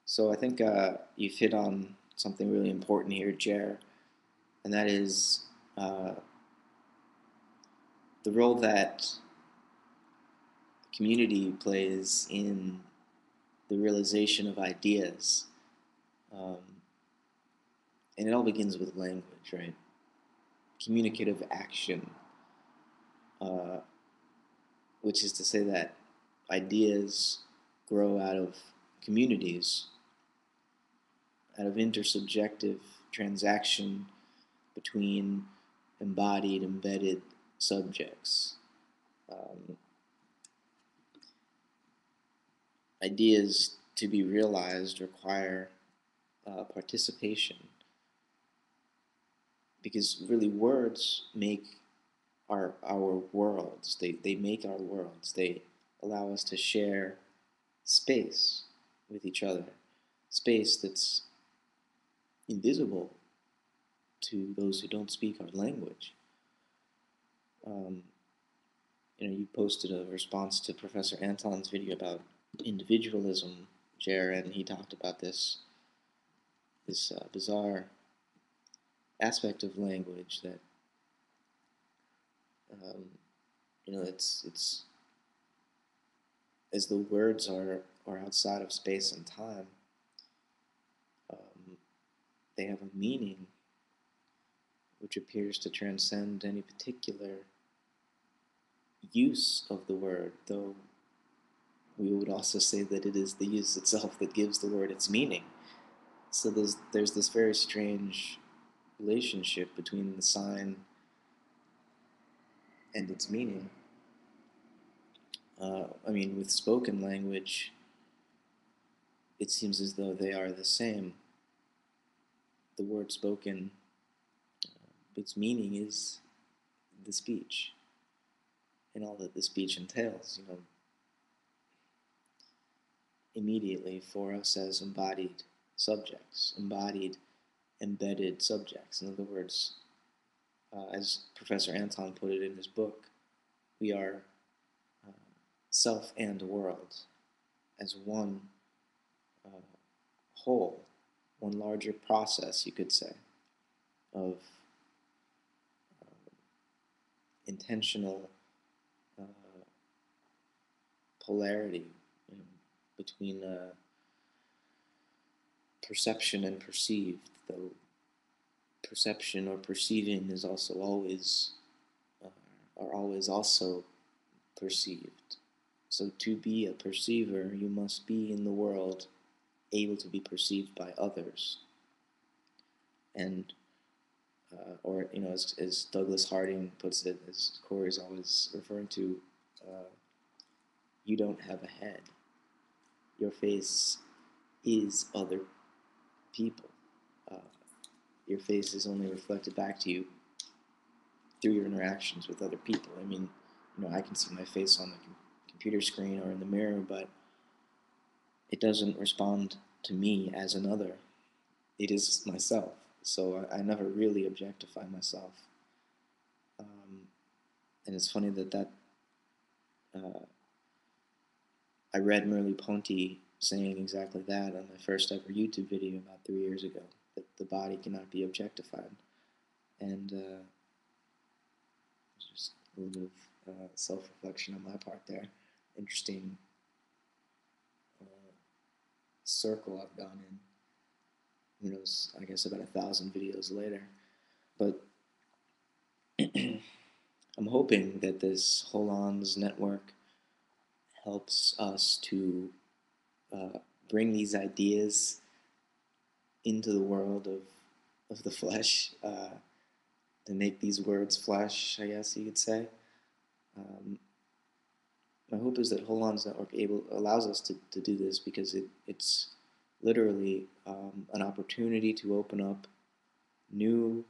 So I think you've hit on something really important here, Jer, and that is uh, the role that community plays in the realization of ideas. Um, and it all begins with language, right? Communicative action, uh, which is to say that ideas grow out of communities, out of intersubjective transaction between embodied, embedded subjects. Um, Ideas to be realized require participation because really words make our worlds. They make our worlds. They allow us to share space with each other, space that's invisible to those who don't speak our language. Um, you posted a response to Professor Anton's video about individualism, Jer, and he talked about this bizarre aspect of language that um, it's as the words are outside of space and time. Um, they have a meaning which appears to transcend any particular use of the word, though we would also say that it is the use itself that gives the word its meaning. So there's this very strange relationship between the sign and its meaning. I mean, with spoken language, it seems as though they are the same. The word spoken, its meaning is the speech and all that the speech entails. Immediately for us as embodied subjects, embodied, embedded subjects. In other words, as Professor Anton put it in his book, we are uh, self and world as one uh, whole, one larger process, you could say, of intentional uh, polarity, you know, between perception and perceived, though perception or perceiving is also always are always also perceived. So to be a perceiver, you must be in the world able to be perceived by others. And or as Douglas Harding puts it, as Corey's always referring to, you don't have a head. Your face is other people. Uh, your face is only reflected back to you through your interactions with other people. I mean, I can see my face on the computer screen or in the mirror, but it doesn't respond to me as another. It is myself. So I never really objectify myself. Um, and it's funny that uh, I read Merleau-Ponty saying exactly that on my first ever YouTube video about 3 years ago, that the body cannot be objectified. And just a little bit of self-reflection on my part there. Interesting circle I've gone in. Who knows, I guess about 1,000 videos later. But I'm hoping that this Holon's network helps us to bring these ideas into the world of the flesh, to make these words flesh, I guess you could say. Um, my hope is that Holon's network allows us to do this because it's literally an opportunity to open up new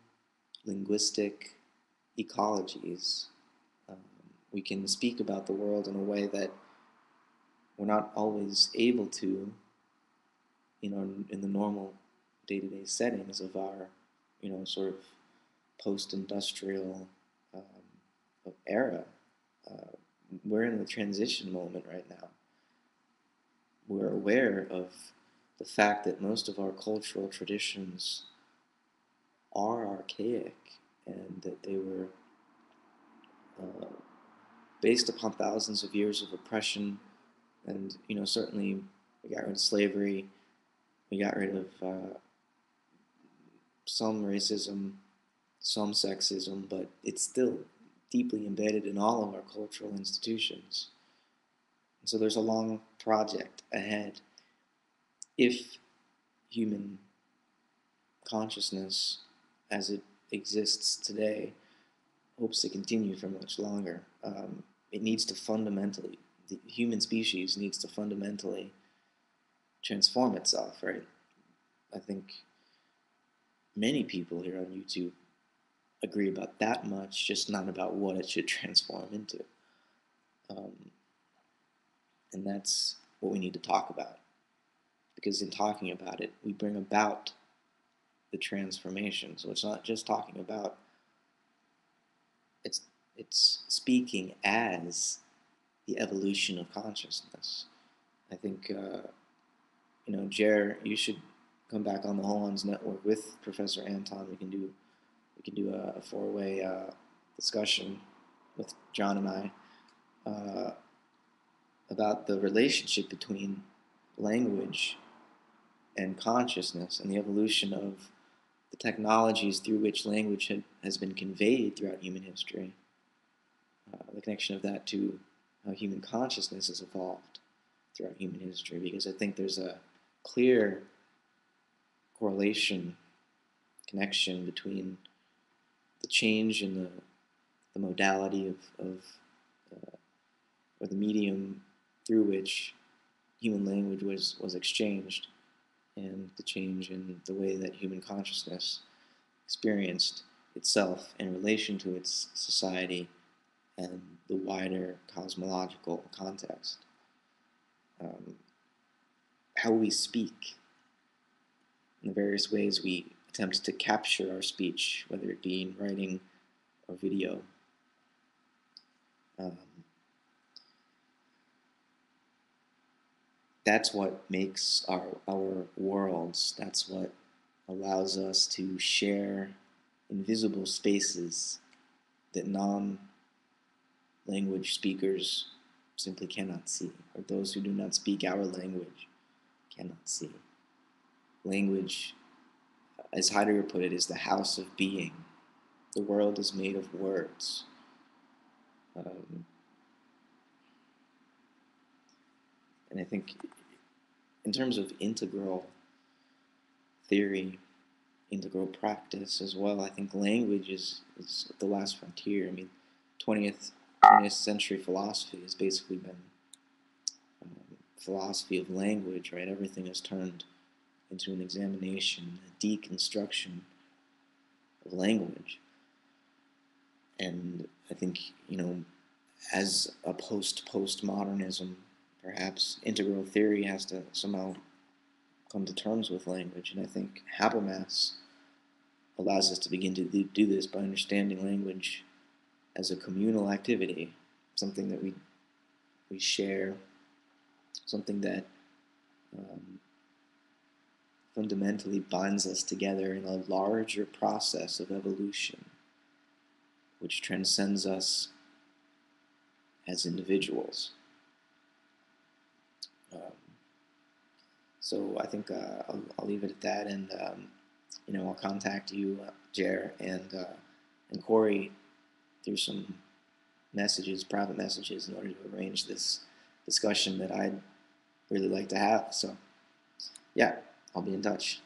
linguistic ecologies. Um, we can speak about the world in a way that we're not always able to in the normal day-to-day settings of our sort of post-industrial era. We're in the transition moment right now. We're aware of the fact that most of our cultural traditions are archaic and that they were uh, based upon thousands of years of oppression. And certainly we got rid of slavery, we got rid of some racism, some sexism, but it's still deeply embedded in all of our cultural institutions. And so there's a long project ahead if human consciousness as it exists today hopes to continue for much longer. It needs to fundamentally, the human species needs to fundamentally transform itself, right? I think many people here on YouTube agree about that much, just not about what it should transform into. And that's what we need to talk about. Because in talking about it, we bring about the transformation. So it's not just talking about, it's speaking as the evolution of consciousness. I think, Jer, you should come back on the Holons Network with Professor Anton. We can do a four-way discussion with John and I about the relationship between language and consciousness and the evolution of the technologies through which language has been conveyed throughout human history, the connection of that to how human consciousness has evolved throughout human history, because I think there's a clear correlation, connection between the change in the modality of or the medium through which human language was exchanged, and the change in the way that human consciousness experienced itself in relation to its society and the wider cosmological context. How we speak, and the various ways we attempt to capture our speech, whether it be in writing or video. That's what makes our worlds. That's what allows us to share invisible spaces that non-language speakers simply cannot see, or those who do not speak our language cannot see. Language, as Heidegger put it, is the house of being. The world is made of words. And I think in terms of integral theory, integral practice as well, I think language is the last frontier. I mean, 20th century philosophy has basically been philosophy of language, right? Everything has turned into an examination, a deconstruction of language. And I think, as a postmodernism, perhaps integral theory has to somehow come to terms with language. And I think Habermas allows us to begin to do this by understanding language as a communal activity, something that we share, something that fundamentally binds us together in a larger process of evolution, which transcends us as individuals. So I think I'll leave it at that, and I'll contact you, Jer, and Corey through some messages, private messages, in order to arrange this discussion that I'd really like to have. So, yeah, I'll be in touch.